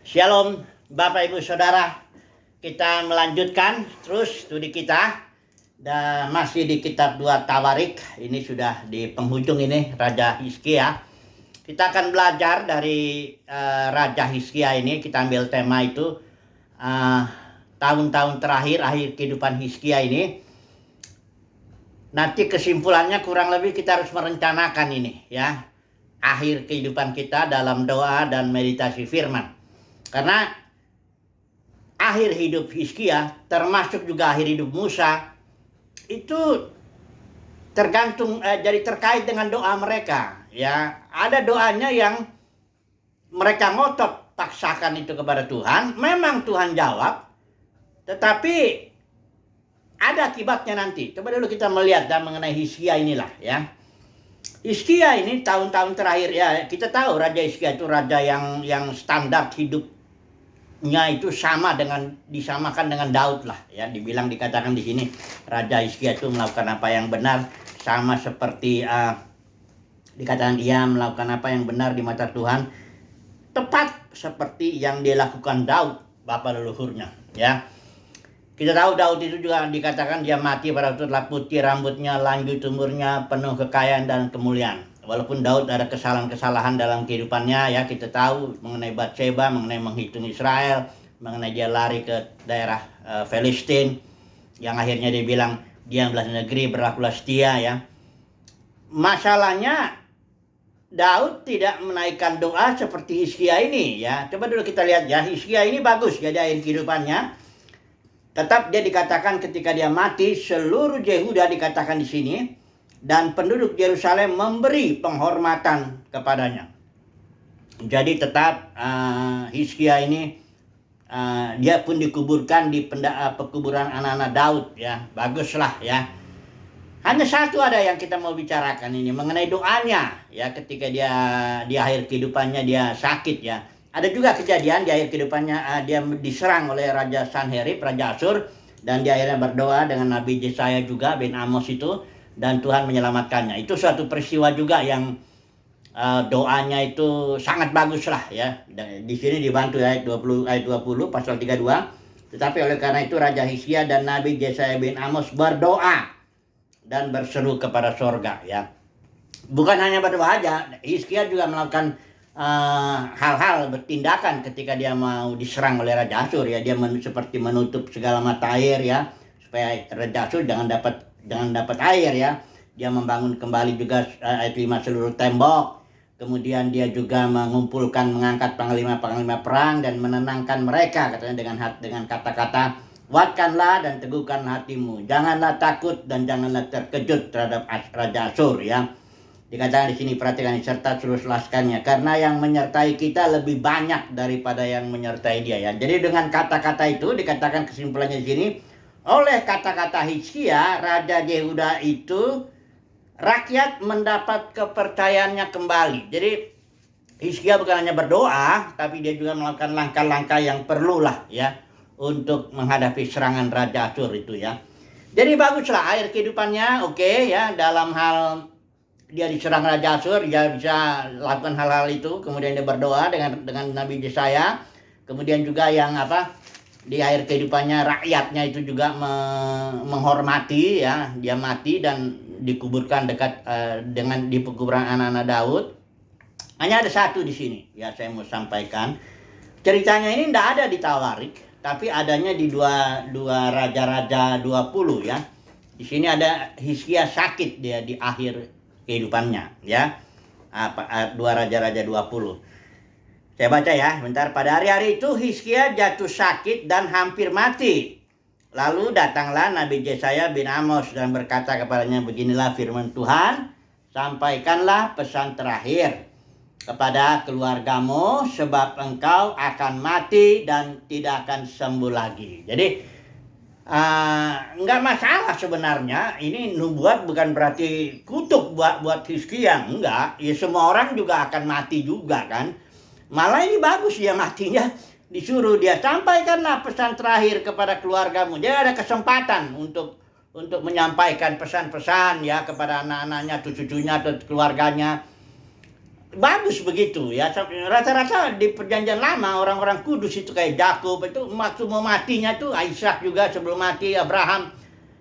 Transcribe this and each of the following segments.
Shalom Bapak Ibu Saudara, kita melanjutkan terus studi kita dan masih di kitab 2 Tawarik. Ini sudah di penghujung ini, Raja Hizkia. Kita akan belajar dari Raja Hizkia ini. Kita ambil tema itu tahun-tahun terakhir akhir kehidupan Hizkia ini. Nanti kesimpulannya kurang lebih kita harus merencanakan ini ya, akhir kehidupan kita dalam doa dan meditasi firman. Karena akhir hidup Hizkia termasuk juga akhir hidup Musa itu tergantung jadi terkait dengan doa mereka ya. Ada doanya yang mereka ngotot paksakan itu kepada Tuhan, memang Tuhan jawab, tetapi ada akibatnya nanti. Coba dulu kita melihat dan mengenai Hizkia inilah ya. Hizkia ini tahun-tahun terakhir ya, kita tahu Raja Hizkia itu raja yang standar hidupnya itu disamakan dengan Daud lah ya. Dikatakan di sini Raja Hizkia itu melakukan apa yang benar, sama seperti dikatakan dia melakukan apa yang benar di mata Tuhan, tepat seperti yang dilakukan Daud bapa leluhurnya ya. Kita tahu Daud itu juga dikatakan dia mati pada waktu telah putih rambutnya, lanjut umurnya, penuh kekayaan dan kemuliaan. Walaupun Daud ada kesalahan-kesalahan dalam kehidupannya ya, kita tahu mengenai Batseba, mengenai menghitung Israel, mengenai dia lari ke daerah Filistin, yang akhirnya dia bilang diamlah di negeri, berlakulah setia ya. Masalahnya Daud tidak menaikkan doa seperti Hizkia ini ya. Coba dulu kita lihat ya, Hizkia ini bagus ya di akhir kehidupannya. Tetap dia dikatakan ketika dia mati, seluruh Yehuda dikatakan di sini, dan penduduk Yerusalem memberi penghormatan kepadanya. Jadi tetap Hizkia ini dia pun dikuburkan di pekuburan anak-anak Daud ya. Baguslah ya. Hanya satu ada yang kita mau bicarakan ini mengenai doanya ya, ketika dia di akhir kehidupannya dia sakit ya. Ada juga kejadian di akhir kehidupannya dia diserang oleh Raja Sanherib, Raja Asyur, dan dia akhirnya berdoa dengan Nabi Yesaya juga bin Amos itu, dan Tuhan menyelamatkannya. Itu suatu peristiwa juga yang doanya itu sangat bagus lah ya. Di sini dibantu ayat 20 pasal 32. Tetapi oleh karena itu Raja Hizkia dan Nabi Yesaya bin Amos berdoa dan berseru kepada sorga ya. Bukan hanya berdoa aja, Hizkia juga melakukan hal-hal bertindakan ketika dia mau diserang oleh Raja Asyur ya. Dia seperti menutup segala mata air ya, supaya Raja Asyur jangan dapat air ya. Dia membangun kembali juga ayat 5 seluruh tembok. Kemudian dia juga mengangkat panglima-panglima perang dan menenangkan mereka, katanya dengan kata-kata, kuatkanlah dan teguhkan hatimu, janganlah takut dan janganlah terkejut terhadap Raja Asyur ya. Dikatakan di sini, perhatikan, serta seluruh laskannya, karena yang menyertai kita lebih banyak daripada yang menyertai dia ya. Jadi dengan kata-kata itu dikatakan kesimpulannya di sini, oleh kata-kata Hizkia, Raja Yehuda itu rakyat mendapat kepercayaannya kembali. Jadi Hizkia bukan hanya berdoa, tapi dia juga melakukan langkah-langkah yang perlulah ya untuk menghadapi serangan Raja Asyur itu ya. Jadi baguslah akhir kehidupannya, oke ya, dalam hal dia diserang Raja Asyur, dia bisa lakukan hal-hal itu. Kemudian dia berdoa dengan Nabi Yesaya. Kemudian juga yang di akhir kehidupannya rakyatnya itu juga menghormati ya. Dia mati dan dikuburkan dekat di pekuburan anak-anak Daud. Hanya ada satu di sini ya, saya mau sampaikan. Ceritanya ini tidak ada di Tawarik, tapi adanya di dua Raja-Raja 20 ya. Di sini ada Hizkia sakit dia di akhir kehidupannya ya. 2 Raja-Raja 20. Saya baca ya, bentar. Pada hari-hari itu Hizkia jatuh sakit dan hampir mati. Lalu datanglah Nabi Yesaya bin Amos dan berkata kepadanya, beginilah firman Tuhan, sampaikanlah pesan terakhir kepada keluargamu, sebab engkau akan mati dan tidak akan sembuh lagi. Jadi enggak masalah sebenarnya. Ini nubuat bukan berarti kutuk buat Hizkia, enggak. Ya semua orang juga akan mati juga kan. Malah ini bagus dia matinya, disuruh dia sampaikanlah pesan terakhir kepada keluargamu. Jadi ada kesempatan untuk menyampaikan pesan-pesan ya kepada anak-anaknya, cucu-cucunya atau keluarganya. bagus begitu ya. Rata-rata di perjanjian lama orang-orang kudus itu kayak Yakub itu waktu mau matinya tuh, Ishak juga sebelum mati, Abraham,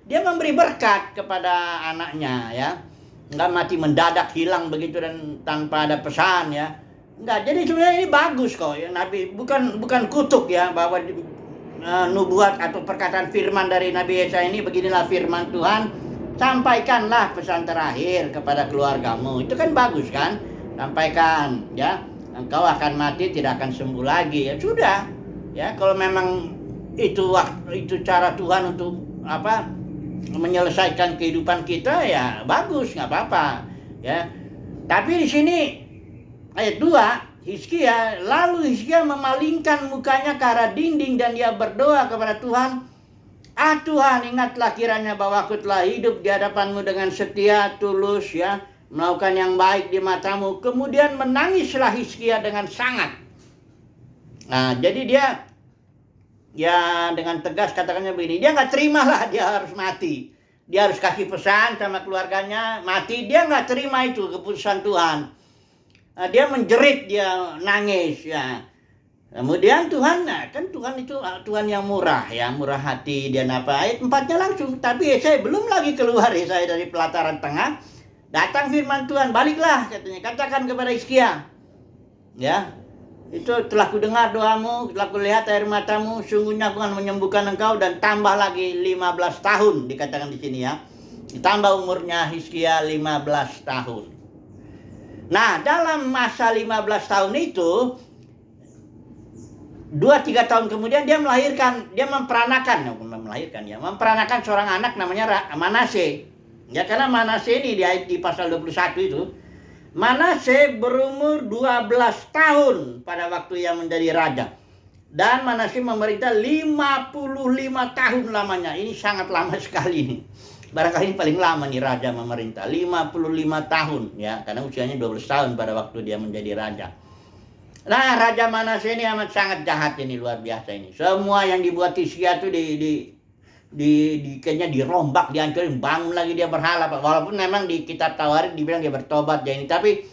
dia memberi berkat kepada anaknya ya. Nggak mati mendadak hilang begitu dan tanpa ada pesan ya. Nggak, jadi sebenarnya ini bagus kok ya. Nabi bukan kutuk ya, bahwa nubuat atau perkataan firman dari Nabi Yesaya ini, beginilah firman Tuhan, sampaikanlah pesan terakhir kepada keluargamu. Itu kan bagus kan? Sampaikan ya, engkau akan mati tidak akan sembuh lagi. Ya sudah ya, kalau memang itu cara Tuhan untuk menyelesaikan kehidupan kita, ya bagus, nggak apa-apa ya. Tapi di sini ayat 2, Hizkia, lalu Hizkia memalingkan mukanya ke arah dinding dan dia berdoa kepada Tuhan, Tuhan, ingatlah kiranya bahwa aku telah hidup di hadapanmu dengan setia, tulus ya, melakukan yang baik di matamu. Kemudian menangislah Hizkia dengan sangat. Nah, jadi dia ya dengan tegas katakannya begini, dia nggak terima lah dia harus mati. Dia harus kasih pesan sama keluarganya mati, dia nggak terima itu keputusan Tuhan. Nah, dia menjerit, dia nangis ya. Kemudian Tuhan, kan Tuhan itu Tuhan yang murah ya, murah hati. Dia ayat 4-nya langsung, tapi saya belum lagi keluar saya dari pelataran tengah, datang firman Tuhan, baliklah katanya, katakan kepada Hizkia ya, itu telah kudengar doamu, telah kulihat air matamu, sungguhnya aku akan menyembuhkan engkau, dan tambah lagi 15 tahun dikatakan di sini ya. Ditambah umurnya Hizkia 15 tahun. Nah, dalam masa 15 tahun itu 2-3 tahun kemudian dia memperanakan seorang anak namanya Manase. Ya, karena Manase ini di pasal 21 itu, Manase berumur 12 tahun pada waktu ia menjadi raja. Dan Manase memerintah 55 tahun lamanya. Ini sangat lama sekali nih. Barangkali ini paling lama nih raja memerintah, 55 tahun ya, karena usianya 12 tahun pada waktu dia menjadi raja. Nah, Raja Manase ini amat sangat jahat ini, luar biasa ini. Semua yang dibuat Hizkia itu kayaknya dirombak, dihancurin, bangun lagi dia berhala. Walaupun memang di kitab Tawarik dibilang dia bertobat ya ini, tapi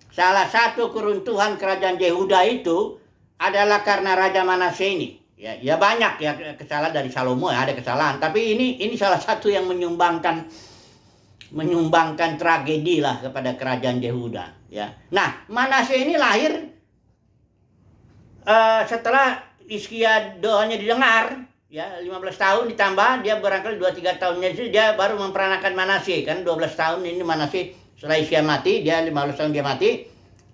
salah satu keruntuhan kerajaan Yehuda itu adalah karena Raja Manase ini. Ya banyak ya kesalahan dari Salomo ya, ada kesalahan, tapi ini salah satu yang menyumbangkan tragedi lah kepada kerajaan Yehuda ya. Nah, Manase ini lahir setelah Hizkia doanya didengar ya, 15 tahun ditambah dia barangkali 2-3 tahunnya itu dia baru memperanakan Manase, kan 12 tahun ini Manase setelah Hizkia mati, dia 15 tahun dia mati.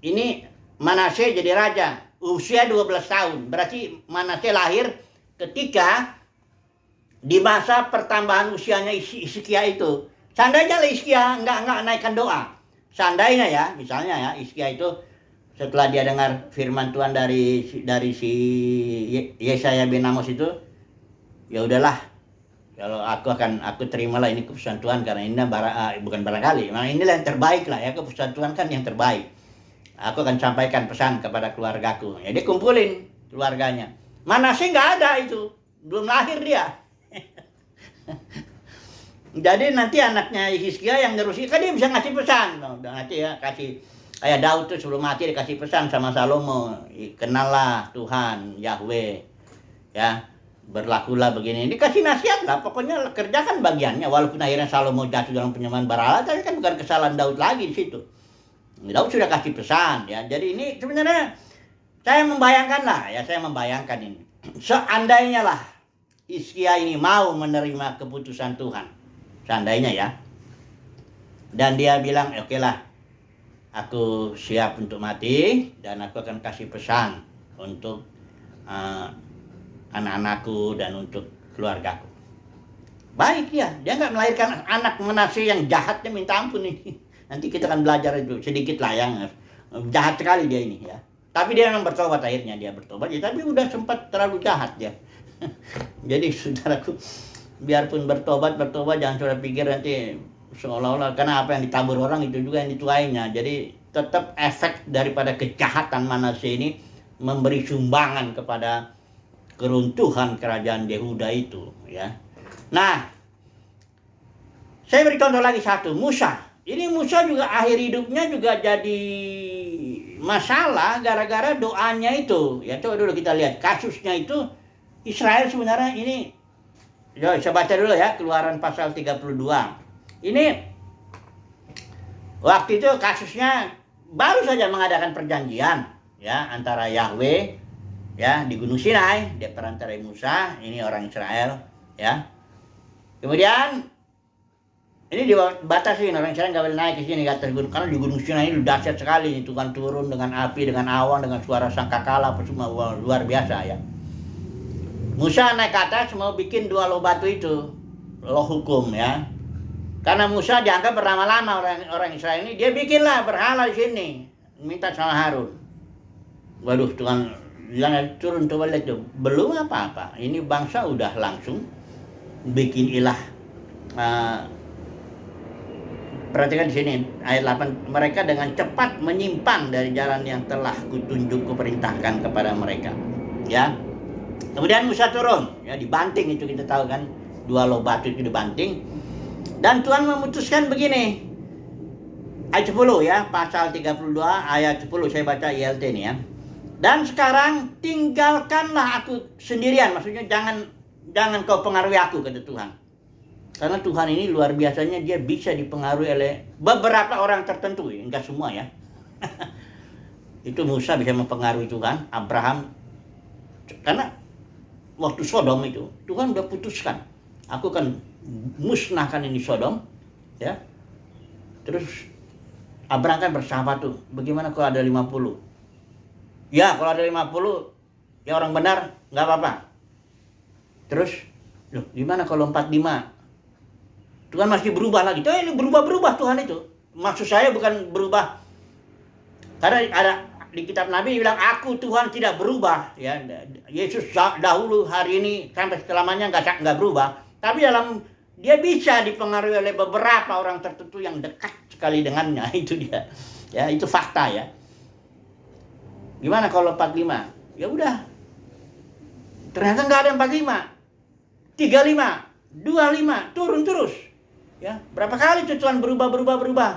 Ini Manase jadi raja usia 12 tahun. Berarti Manase lahir ketika di masa pertambahan usianya Hizkia itu. Seandainya Hizkia enggak naikkan doa. Seandainya ya, misalnya ya, Hizkia itu setelah dia dengar firman Tuhan dari si Yesaya bin Amos itu, ya udahlah, kalau aku terimalah ini keputusan Tuhan, karena ini bukan barangkali, memang inilah yang terbaik lah ya, keputusan Tuhan kan yang terbaik. Aku akan sampaikan pesan kepada keluargaku. Ya, dia kumpulin keluarganya. Manase nggak ada itu, belum lahir dia. Jadi nanti anaknya Hizkia yang nerusin, kan dia bisa ngasih pesan. Nanti ya kasih, kayak Daud tuh sebelum mati dikasih pesan sama Salomo, kenallah Tuhan Yahweh ya, berlakulah begini, dikasih nasihat lah, pokoknya kerjakan bagiannya. Walaupun akhirnya Salomo jatuh dalam penyembahan berhala, tapi kan bukan kesalahan Daud lagi di situ. Daud sudah kasih pesan ya. Jadi ini sebenarnya saya membayangkan ini, seandainya lah Hizkia ini mau menerima keputusan Tuhan, seandainya ya, dan dia bilang oke lah, aku siap untuk mati dan aku akan kasih pesan untuk anak-anakku dan untuk keluargaku. Baik ya, dia nggak melahirkan anak Manase yang jahatnya minta ampun nih. Nanti kita akan belajar itu sedikit lah, yang jahat sekali dia ini ya. Tapi dia memang bertobat, akhirnya dia bertobat ya, tapi udah sempat terlalu jahat ya. Jadi saudaraku, biarpun bertobat jangan saudara pikir nanti seolah-olah karena apa yang ditabur orang itu juga yang dituainya. Jadi tetap efek daripada kejahatan Manase ini memberi sumbangan kepada keruntuhan kerajaan Yehuda itu ya. Nah, saya beri contoh lagi satu, Musa. ini Musa juga akhir hidupnya juga jadi masalah gara-gara doanya itu. Ya coba dulu kita lihat kasusnya itu. Israel sebenarnya ini, saya baca dulu ya, Keluaran pasal 32. Ini waktu itu kasusnya baru saja mengadakan perjanjian ya antara Yahweh ya di Gunung Sinai, dia perantarai Musa, ini orang Israel ya. Kemudian ini dibatasi, orang Israel nggak boleh naik ke sini ke atas gunung karena di Gunung Sinai ini dahsyat sekali, Tuhan turun dengan api, dengan awan, dengan suara sangkakala, apa semua luar biasa ya. Musa naik ke atas mau bikin 2 loh batu itu, loh hukum ya. Karena Musa dianggap berlama-lama orang Israel ini, dia bikinlah berhala di sini, minta sama Harun. Waduh, Tuhan bilang turun coba lihat tuh, belum apa-apa. Ini bangsa udah langsung bikin ilah. Perhatikan di sini ayat 8, mereka dengan cepat menyimpang dari jalan yang telah kutunjuk kuperintahkan kepada mereka. Ya. Kemudian Musa turun, ya dibanting itu kita tahu kan, 2 loh batu itu dibanting. Dan Tuhan memutuskan begini. Ayat 10 ya, pasal 32 ayat 10 saya baca ILT ini ya. Dan sekarang tinggalkanlah aku sendirian, maksudnya jangan kau pengaruhi aku, kata Tuhan. Karena Tuhan ini luar biasanya, dia bisa dipengaruhi oleh beberapa orang tertentu, ya, enggak semua ya. Itu Musa bisa mempengaruhi Tuhan, Abraham. Karena waktu Sodom itu Tuhan udah putuskan, aku akan musnahkan ini Sodom ya. Terus Abraham kan bersahabat tuh, bagaimana kalau ada 50? Ya kalau ada 50 ya orang benar nggak apa-apa. Terus loh, gimana kalau 45? Tuhan masih berubah lagi. Ini berubah Tuhan itu. Maksud saya bukan berubah karena ada di kitab Nabi bilang aku Tuhan tidak berubah ya. Yesus dahulu, hari ini, sampai selamanya nggak berubah. Tapi dia bisa dipengaruhi oleh beberapa orang tertentu yang dekat sekali dengannya. Itu dia ya, itu fakta ya. Gimana kalau 45? Ya udah, ternyata nggak ada 45, 35, 25, turun terus ya. Berapa kali tuh Tuhan berubah.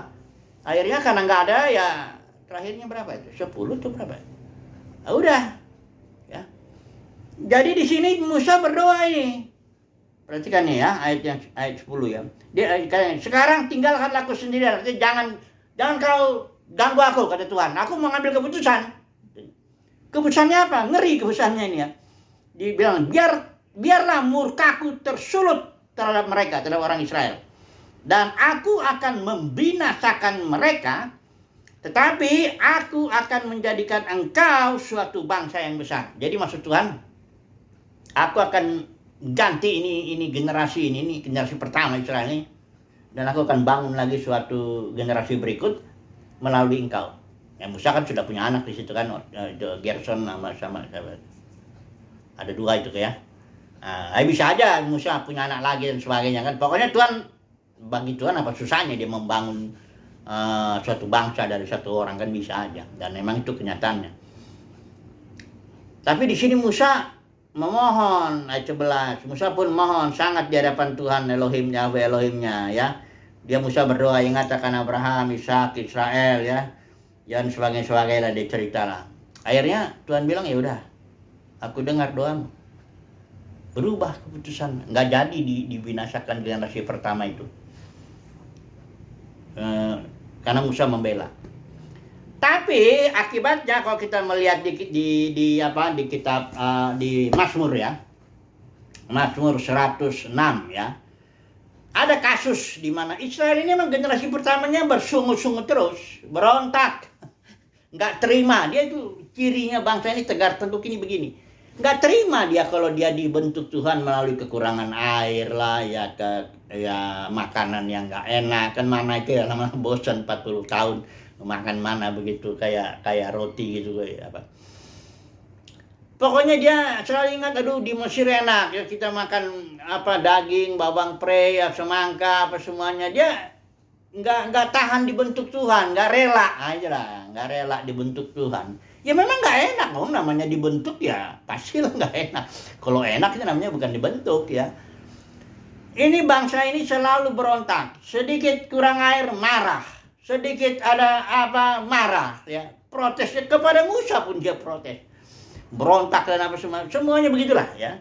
Akhirnya karena nggak ada ya, terakhirnya berapa itu? 10 tuh berapa? Nah, udah. Ya. Jadi di sini Musa berdoa ini. Perhatikan nih ya, ayat 10 ya. Dia sekarang tinggalkanlah aku sendirian. Artinya jangan kau ganggu aku, kata Tuhan. Aku mau ngambil keputusan. Keputusannya apa? Ngeri keputusannya ini ya. Dia bilang, biarlah murkaku tersulut terhadap mereka, terhadap orang Israel. Dan aku akan membinasakan mereka, tetapi aku akan menjadikan engkau suatu bangsa yang besar. Jadi maksud Tuhan, aku akan ganti ini generasi ini generasi pertama Israel ini, dan aku akan bangun lagi suatu generasi berikut melalui engkau. Ya Musa kan sudah punya anak di situ kan, Gerson sama ada 2 itu ya. Bisa aja Musa punya anak lagi dan sebagainya kan. Pokoknya Tuhan, bagi Tuhan apa susahnya dia membangun suatu bangsa dari satu orang, kan bisa aja, dan memang itu kenyataannya. Tapi di sini Musa memohon, ayat 11, Musa pun mohon sangat di hadapan Tuhan Elohimnya, Yahweh Elohimnya ya. Dia Musa berdoa, ingat akan Abraham, Ishak, Israel ya, dan sebagainya dia ceritalah. Akhirnya Tuhan bilang, ya udah, aku dengar doamu. Berubah keputusan, nggak jadi dibinasakan generasi pertama itu. Karena Musa membela. Tapi akibatnya kalau kita melihat di kitab di Mazmur ya, Mazmur 106 ya, ada kasus di mana Israel ini memang generasi pertamanya bersungut-sungut terus, berontak, nggak terima. Dia itu cirinya bangsa ini tegar tengkuk ini begini, nggak terima dia kalau dia dibentuk Tuhan melalui kekurangan air lah ya, makanan yang nggak enak kan, mana itu ya, lama bosan 40 tahun makan mana begitu, kayak roti gitu apa. Pokoknya dia selalu ingat, aduh di Mesir enak ya, kita makan daging, bawang prei, semangka, apa semuanya. Dia nggak tahan dibentuk Tuhan, nggak rela aja lah, nggak rela dibentuk Tuhan. Ya memang nggak enak, namanya dibentuk ya pastilah nggak enak. Kalau enak itu namanya bukan dibentuk ya. Ini bangsa ini selalu berontak. Sedikit kurang air marah. Sedikit ada apa marah, ya. Protesnya kepada Musa pun dia protes. Berontak dan apa semuanya begitulah, ya.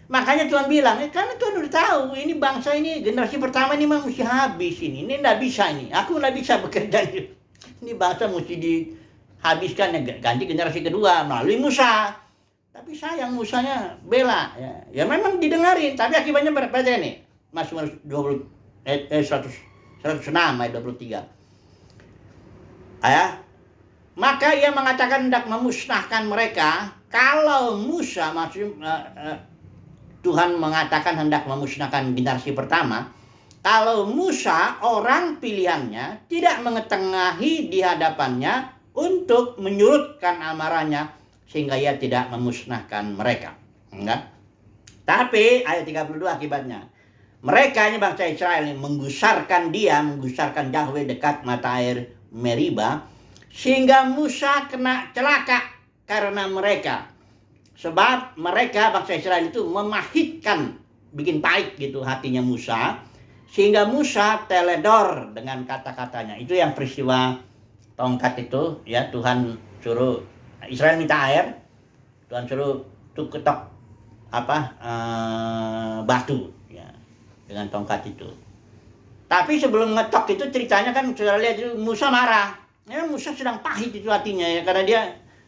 Makanya Tuhan bilang, karena Tuhan udah tahu ini bangsa ini generasi pertama ini mesti habis ini. Ini enggak bisa ini. Aku enggak bisa bekerja ini. Ini bangsa mesti dihabiskan, ya, ganti generasi kedua melalui Musa. Tapi sayang Musanya bela, ya. Ya memang didengarin, tapi akibatnya berapa nih? Mazmur 106 ayat 23. Ya. Maka ia mengatakan hendak memusnahkan mereka. Kalau Musa Tuhan mengatakan hendak memusnahkan generasi pertama. Kalau Musa orang pilihannya tidak mengetengahi di hadapannya untuk menyurutkan amarahnya sehingga ia tidak memusnahkan mereka. Enggak? Tapi ayat 32 akibatnya. Mereka ini bangsa Israel ini menggusarkan Yahweh dekat mata air Meriba, sehingga Musa kena celaka karena mereka. Sebab mereka bangsa Israel itu memahitkan, bikin pahit gitu hatinya Musa, sehingga Musa teledor dengan kata-katanya. Itu yang peristiwa tongkat itu, ya. Tuhan suruh Israel minta air, Tuhan suruh tuh ketok batu, ya, dengan tongkat itu. Tapi sebelum ngetok itu ceritanya kan sudah lihat itu Musa marah. Ya, Musa sedang pahit itu hatinya, ya, karena dia,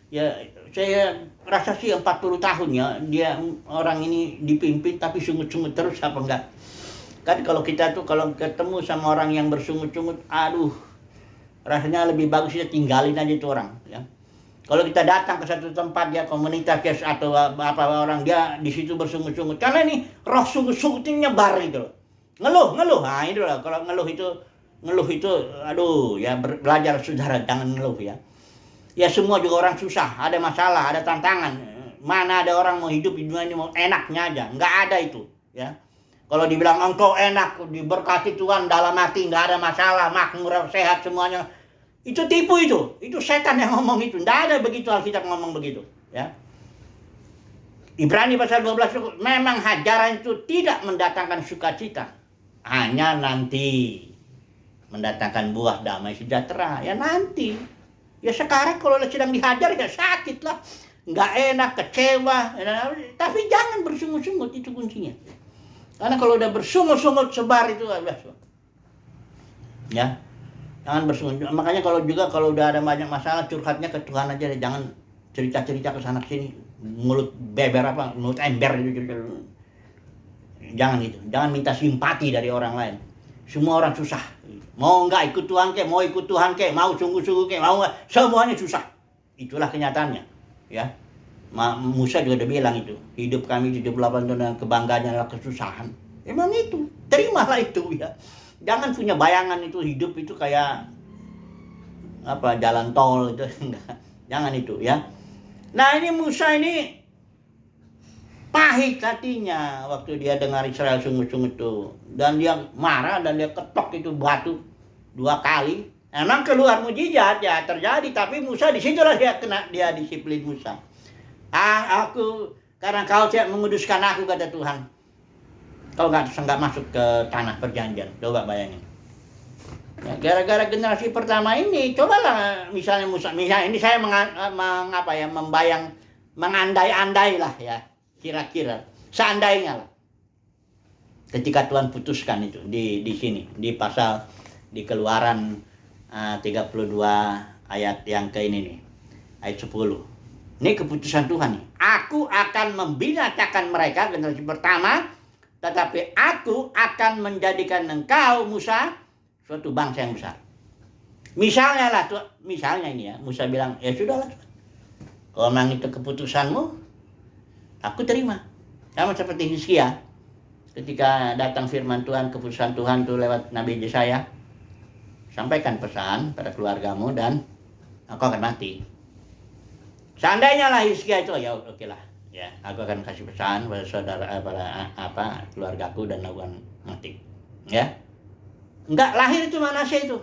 ya, saya rasa sih 40 tahun ya dia orang ini dipimpin tapi sungut-sungut terus apa enggak. Kan kalau kita tuh kalau ketemu sama orang yang bersungut-sungut, aduh, rasanya lebih bagus ya tinggalin aja itu orang, ya. Kalau kita datang ke satu tempat, ya, komunitas atau apa orang dia di situ bersungut-sungut, karena ini roh sungut-sungutnya nyebar gitu loh. Ngeluh. Nah, itu loh, kalau ngeluh itu aduh, ya, belajar saudara jangan ngeluh, ya. Ya semua juga orang susah, ada masalah, ada tantangan. Mana ada orang mau hidup di dunia ini mau enaknya aja, nggak ada itu, ya. Kalau dibilang engkau enak, diberkati Tuhan dalam hati, nggak ada masalah, makmur, sehat semuanya, itu tipu itu setan yang ngomong itu, nggak ada begitu Alkitab ngomong begitu, ya. Ibrani pasal 12, memang hajaran itu tidak mendatangkan sukacita, hanya nanti mendatangkan buah damai sejahtera, ya nanti. Ya sekarang kalau sedang dihajar ya sakit lah, nggak enak, kecewa, tapi jangan bersungut-sungut, itu kuncinya. Karena kalau udah bersungut-sungut sebar itu ya, jangan bersungut. Makanya kalau udah ada banyak masalah curhatnya ke Tuhan aja, jangan cerita-cerita ke sana sini, mulut mulut ember gitu. Jangan gitu, jangan minta simpati dari orang lain. Semua orang susah. Mau nggak ikut Tuhan kek, mau ikut Tuhan kek, mau sungguh-sungguh kek, mau nggak, semuanya susah. Itulah kenyataannya, ya. Musa juga udah bilang itu, hidup kami 78 tahun dengan kebanggaannya adalah kesusahan. Emang itu, terimalah itu, ya. Jangan punya bayangan itu hidup itu kayak jalan tol itu, enggak. Jangan itu, ya. Nah, ini Musa ini pahit hatinya waktu dia dengar Israel sungut-sungut itu, dan dia marah dan dia ketok itu batu 2 kali. Emang keluar mujizat, ya terjadi, tapi Musa disitulah dia disiplin Musa. Karena kau tidak menguduskan aku, kata Tuhan, kau nggak masuk ke tanah perjanjian. Coba bayangin. Ya, gara-gara generasi pertama ini, cobalah misalnya Musa, ini saya mengandai-andai lah, ya. Kira-kira, seandainya lah, ketika Tuhan putuskan itu di sini, di pasal di Keluaran 32 ayat yang ke ini nih, ayat 10. Ini keputusan Tuhan nih. Aku akan membinasakan mereka, generasi pertama, tetapi aku akan menjadikan engkau, Musa, suatu bangsa yang besar. Misalnya ini ya, Musa bilang, ya sudahlah, kalau memang itu keputusanmu, aku terima. Sama seperti Hizkia, ketika datang firman Tuhan, keputusan Tuhan itu lewat Nabi Yesaya, sampaikan pesan pada keluargamu dan aku akan mati. Seandainya lah Hizkia itu, ya oke lah, ya aku akan kasih pesan pada saudara, pada keluargaku dan aku akan mati, ya. Enggak lahir itu Manasye itu.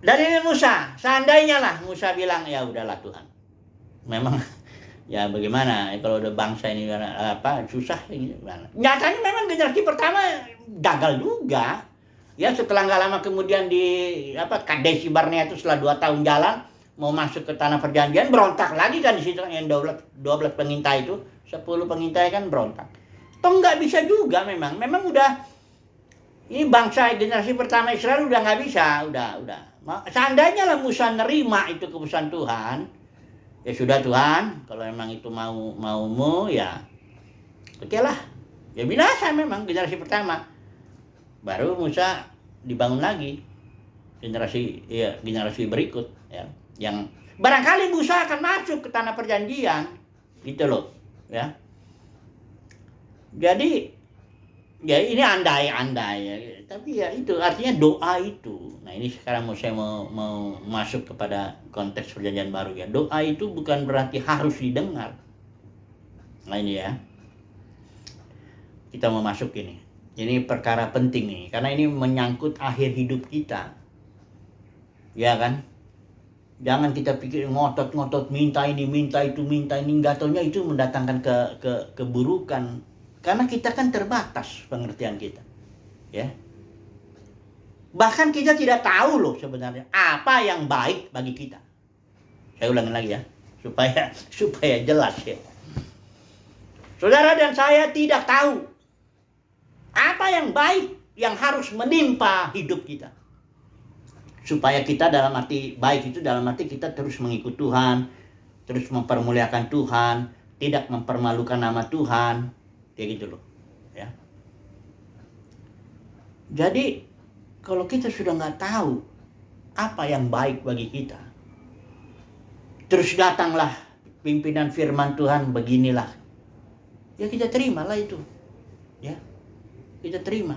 Dan ini Musa, seandainya lah Musa bilang, ya udahlah Tuhan, memang Ya bagaimana kalau udah bangsa ini susah gimana? Nyatanya memang generasi pertama gagal juga. Ya setelah nggak lama kemudian di Kadesh Barnea itu setelah 2 tahun jalan mau masuk ke tanah perjanjian, berontak lagi kan di situ yang 12 pengintai itu, 10 pengintai kan berontak. Toh nggak bisa juga memang udah ini bangsa generasi pertama Israel udah nggak bisa, udah. Seandainya lah Musa nerima itu keputusan Tuhan, ya sudah Tuhan, kalau memang itu maumu ya oke lah. Ya binasa memang generasi pertama. Baru Musa dibangun lagi generasi berikut ya. Yang barangkali Musa akan masuk ke tanah perjanjian gitu loh ya. Jadi ya ini andai-andai ya. Tapi ya itu artinya doa itu. Nah ini sekarang saya mau masuk kepada konteks perjanjian baru ya. Doa itu bukan berarti harus didengar. Nah ini ya. Kita mau masuk ini. Ini perkara penting nih. Karena ini menyangkut akhir hidup kita. Ya kan? Jangan kita pikir ngotot-ngotot minta ini, minta itu. Nggak taunya itu mendatangkan keburukan. Karena kita kan terbatas pengertian kita. Ya. Bahkan kita tidak tahu loh sebenarnya apa yang baik bagi kita. Saya ulangi lagi ya, supaya jelas ya. Saudara dan saya tidak tahu apa yang baik yang harus menimpa hidup kita. Supaya kita dalam arti baik itu dalam arti kita terus mengikut Tuhan, terus mempermuliakan Tuhan, tidak mempermalukan nama Tuhan, kayak gitu loh. Ya. Jadi kalau kita sudah nggak tahu apa yang baik bagi kita, terus datanglah pimpinan firman Tuhan beginilah, ya kita terimalah itu, ya kita terima.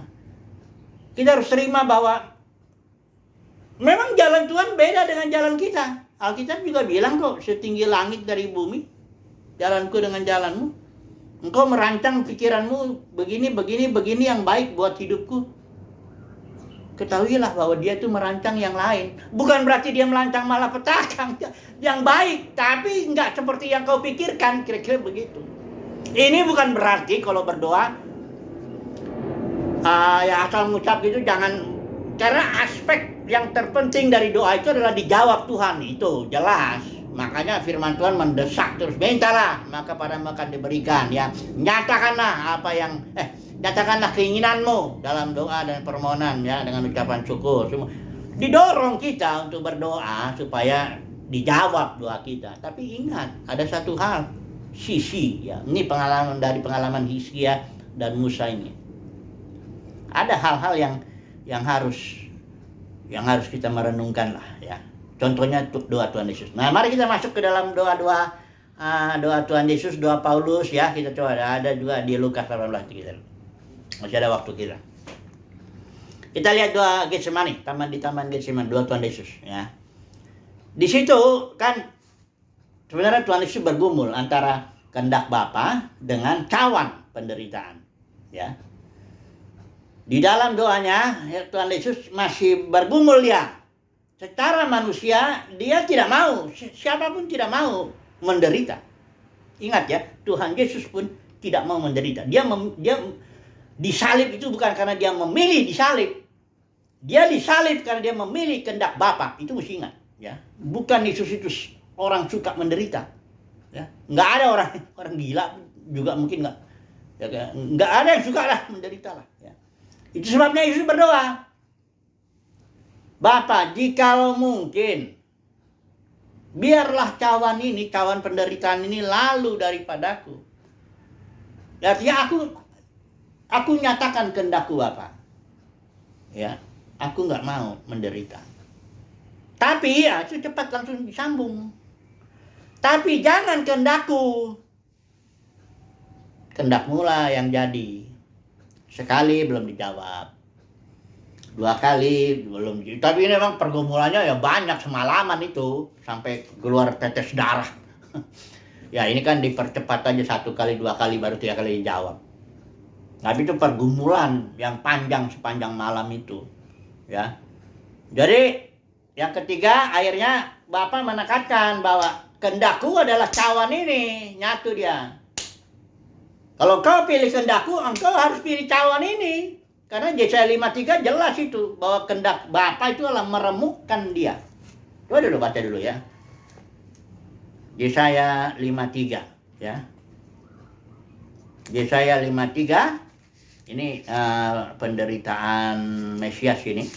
Kita harus terima bahwa memang jalan Tuhan beda dengan jalan kita. Alkitab juga bilang kok, setinggi langit dari bumi, jalanku dengan jalanmu. Engkau merancang pikiranmu begini yang baik buat hidupku. Ketahuilah bahwa dia itu merancang yang lain. Bukan berarti dia merancang malapetaka yang baik, tapi enggak seperti yang kau pikirkan, kira-kira begitu. Ini bukan berarti kalau berdoa ya asal mengucap gitu jangan, karena aspek yang terpenting dari doa itu adalah dijawab Tuhan, itu jelas. Makanya firman Tuhan mendesak terus, mintalah maka padamu akan diberikan ya. Nyatakanlah keinginanmu dalam doa dan permohonan ya dengan ucapan syukur. Didorong kita untuk berdoa supaya dijawab doa kita. Tapi ingat, ada satu hal, sisi ya. Ini pengalaman Hizkia dan Musa ini. Ada hal-hal yang harus kita merenungkan lah ya. Contohnya doa Tuhan Yesus. Nah, mari kita masuk ke dalam doa Tuhan Yesus, doa Paulus ya. Kita coba ada juga di Lukas 18 kita. Masih ada waktu kita. Kita lihat doa Getsemani, taman Getsemani, doa Tuhan Yesus ya. Di situ kan sebenarnya Tuhan Yesus bergumul antara kehendak Bapa dengan cawan penderitaan ya. Di dalam doanya Tuhan Yesus masih bergumul dia. Secara manusia dia tidak mau, siapapun tidak mau menderita. Ingat ya, Tuhan Yesus pun tidak mau menderita. Dia disalib itu bukan karena dia memilih disalib. Dia disalib karena dia memilih kehendak Bapa. Itu mesti ingat ya. Bukan Yesus itu orang suka menderita. Ya. Nggak ada orang gila juga mungkin nggak. Ya, nggak ada yang suka lah menderita lah ya. Itu sebabnya Yesus berdoa, Bapa, jikalau mungkin, biarlah cawan penderitaan ini lalu daripadaku. Artinya aku nyatakan kehendakku Bapa. Ya, aku nggak mau menderita. Tapi ya itu cepat langsung disambung. Tapi jangan kehendakku, kehendakmu lah yang jadi. Sekali belum dijawab, 2 kali belum. Tapi ini memang pergumulannya ya banyak, semalaman itu sampai keluar tetes darah. Ya ini kan dipercepat aja 1 kali 2 kali baru 3 kali dijawab. Tapi itu pergumulan yang panjang sepanjang malam itu ya. Jadi Yang ketiga, akhirnya Bapa menekankan bahwa kehendakku adalah cawan ini. Nyatu dia. Kalau kau pilih kehendakku, engkau harus pilih cawan ini. Karena Yesaya 53 jelas itu. Bahwa kehendak Bapa itu adalah meremukkan dia. Coba dulu baca dulu ya. Yesaya 53 ya. Yesaya 53 ini penderitaan Mesias ini.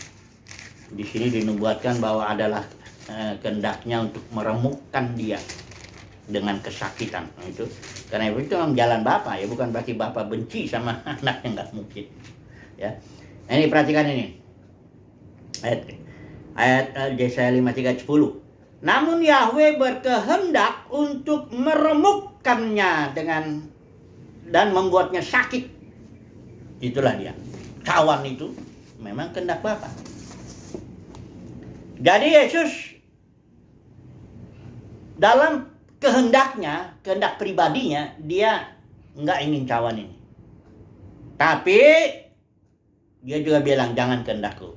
Di sini dinubuatkan bahwa adalah kehendaknya untuk meremukkan dia dengan kesakitan. Nah, itu karena itu memang jalan Bapa ya, bukan berarti Bapa benci sama anaknya, nggak mungkin ya. Nah, ini perhatikan ini ayat Yesaya 53:10. Namun Yahweh berkehendak untuk meremukkannya dan membuatnya sakit. Itulah dia. Cawan itu memang kehendak Bapa. Jadi Yesus dalam kehendaknya, kehendak pribadinya, dia nggak ingin cawan ini. Tapi dia juga bilang jangan kehendakku,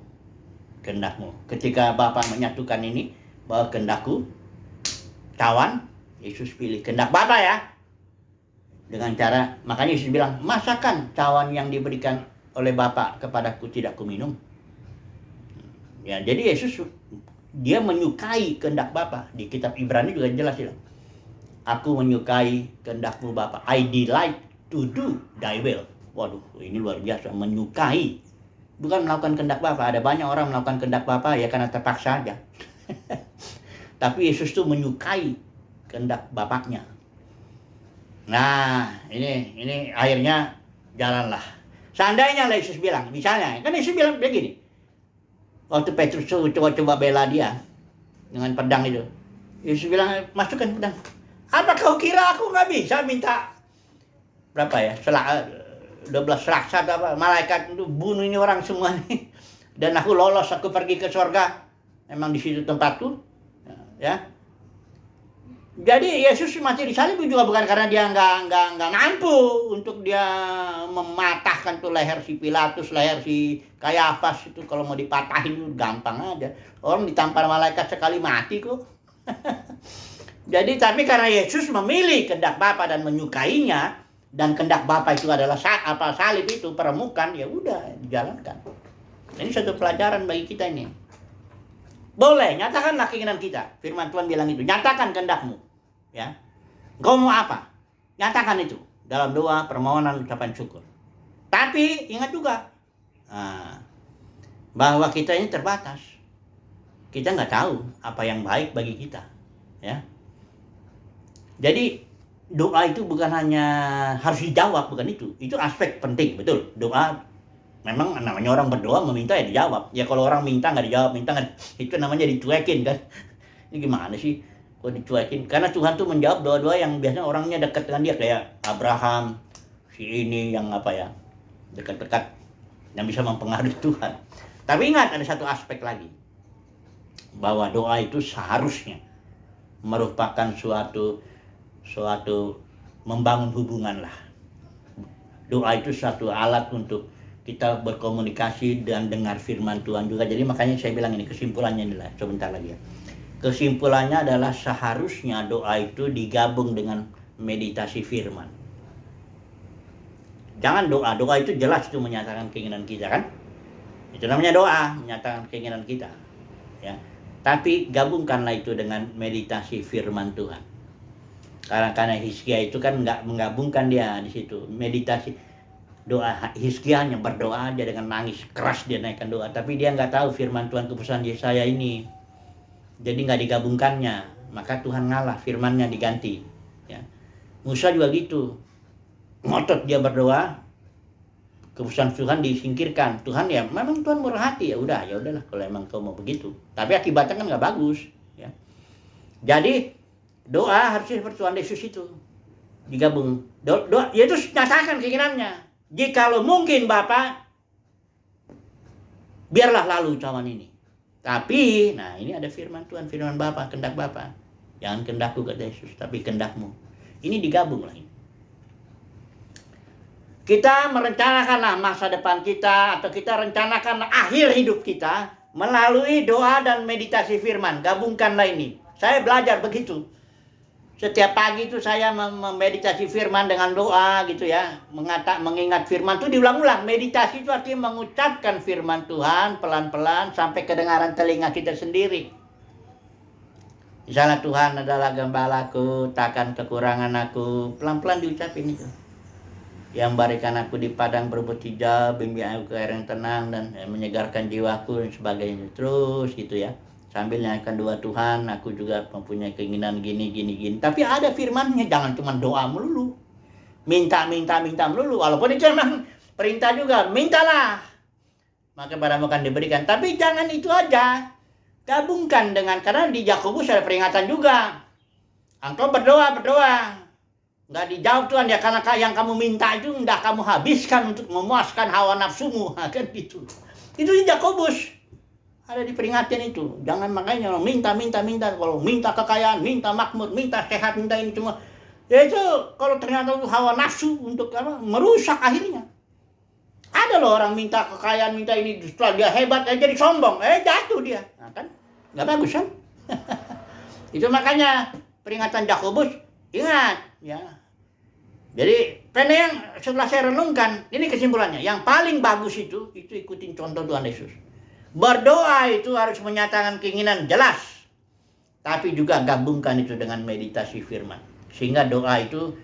kehendakmu. Ketika Bapa menyatukan ini bahwa kehendakku cawan, Yesus pilih kehendak Bapa ya. Dengan cara, makanya Yesus bilang, masakan cawan yang diberikan oleh Bapa kepadaku tidak kuminum. Ya, jadi Yesus dia menyukai kehendak Bapa. Di kitab Ibrani juga jelas ya. Aku menyukai kehendakmu Bapa. I delight to do thy will. Waduh, ini luar biasa, menyukai. Bukan melakukan kehendak Bapa. Ada banyak orang melakukan kehendak Bapa ya karena terpaksa aja. Tapi Yesus tuh menyukai kehendak Bapaknya. Nah, ini akhirnya jalanlah. Seandainya Yesus bilang, misalnya, kan Yesus bilang begini. Waktu Petrus coba bela dia dengan pedang itu, Yesus bilang, masukkan pedang. Apa kau kira aku nggak bisa minta berapa ya? 12 raksa apa malaikat itu bunuh ini orang semua nih. Dan aku lolos, aku pergi ke surga. Memang di situ tempatku. Ya. Jadi Yesus mati disalib juga bukan karena dia nggak mampu untuk dia mematahkan tuh leher si Pilatus, leher si Kayafas itu kalau mau dipatahin itu gampang aja. Orang ditampar malaikat sekali mati kok. Jadi tapi karena Yesus memilih kehendak Bapa dan menyukainya dan kehendak Bapa itu adalah salib itu peremukan, ya udah dijalankan. Ini satu pelajaran bagi kita ini. Boleh, nyatakanlah keinginan kita. Firman Tuhan bilang itu, nyatakan kehendakmu. Ya, engkau mau apa? Nyatakan itu dalam doa, permohonan, ucapan syukur. Tapi ingat juga bahwa kita ini terbatas. Kita nggak tahu apa yang baik bagi kita. Ya, jadi doa itu bukan hanya harus dijawab, bukan itu. Itu aspek penting, betul. Doa memang namanya orang berdoa meminta ya dijawab. Ya kalau orang minta nggak dijawab, itu namanya dicuekin kan. Ini gimana sih? Kok dicuekin? Karena Tuhan tuh menjawab doa-doa yang biasanya orangnya dekat dengan dia, kayak Abraham, si ini yang apa ya, dekat-dekat, yang bisa mempengaruhi Tuhan. Tapi ingat ada satu aspek lagi, bahwa doa itu seharusnya merupakan suatu membangun hubungan lah. Doa itu satu alat untuk kita berkomunikasi dan dengar firman Tuhan juga. Jadi makanya saya bilang ini kesimpulannya inilah sebentar lagi ya. Kesimpulannya adalah seharusnya doa itu digabung dengan meditasi firman. Jangan doa itu jelas itu menyatakan keinginan kita kan? Itu namanya doa, menyatakan keinginan kita. Ya. Tapi gabungkanlah itu dengan meditasi firman Tuhan. Karena Hizkia itu kan nggak menggabungkan dia di situ. Meditasi doa Hizkia hanya berdoa aja dengan nangis keras dia naikkan doa. Tapi dia nggak tahu firman Tuhan keputusan Yesaya ini. Jadi nggak digabungkannya, maka Tuhan ngalah, firmannya diganti. Ya. Musa juga gitu, ngotot dia berdoa, keputusan Tuhan disingkirkan. Tuhan ya, memang Tuhan murah hati ya udahlah kalau emang kau mau begitu. Tapi akibatnya kan nggak bagus. Ya. Jadi doa harusnya seperti Tuhan Yesus itu digabung. Doa, ya itu nyatakan keinginannya. Jikalau mungkin Bapa, biarlah lalu cawan ini. Tapi, nah ini ada firman Tuhan, firman Bapa, kehendak Bapa. Jangan kehendakku kata Yesus, tapi kehendakmu. Ini digabung lah ini. Kita merencanakanlah masa depan kita, atau kita rencanakan akhir hidup kita melalui doa dan meditasi firman. Gabungkanlah ini. Saya belajar begitu. Setiap pagi itu saya memeditasi firman dengan doa gitu ya. Mengingat firman itu diulang-ulang. Meditasi itu artinya mengucapkan firman Tuhan pelan-pelan sampai kedengaran telinga kita sendiri. Misalnya Tuhan adalah gembalaku, takkan kekurangan aku. Pelan-pelan diucapin itu. Yang berikan aku di padang berumput hijau, bimbing aku ke air yang tenang dan menyegarkan jiwaku dan sebagainya. Terus gitu ya. Sambil nyanyikan doa Tuhan, aku juga mempunyai keinginan gini. Tapi ada firmannya, jangan cuma doa melulu. Minta melulu. Walaupun itu memang perintah juga, mintalah. Maka padamu akan diberikan. Tapi jangan itu aja. Gabungkan dengan, karena di Yakobus ada peringatan juga. Engkau berdoa. Nggak dijawab Tuhan ya, karena yang kamu minta itu nggak kamu habiskan untuk memuaskan hawa nafsumu. Kan gitu. Itu di Yakobus. Ada di peringatan itu. Jangan makanya minta. Kalau minta kekayaan, minta makmur, minta sehat, minta ini semua. Ya itu kalau ternyata itu hawa nafsu untuk merusak akhirnya. Ada loh orang minta kekayaan, minta ini, setelah dia hebat jadi sombong. Jatuh dia. Nah, kan? Nggak bagus kan? Itu makanya peringatan Yakobus, ingat ya. Jadi yang setelah saya renungkan, ini kesimpulannya. Yang paling bagus itu ikutin contoh Tuhan Yesus. Berdoa itu harus menyatakan keinginan jelas. Tapi juga gabungkan itu dengan meditasi firman. Sehingga doa itu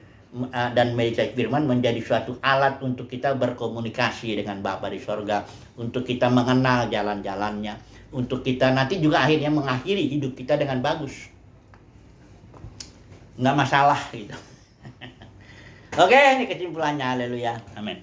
dan meditasi firman menjadi suatu alat untuk kita berkomunikasi dengan Bapa di sorga. Untuk kita mengenal jalan-jalannya. Untuk kita nanti juga akhirnya mengakhiri hidup kita dengan bagus. Nggak masalah gitu. Oke, ini kesimpulannya. Haleluya. Amin.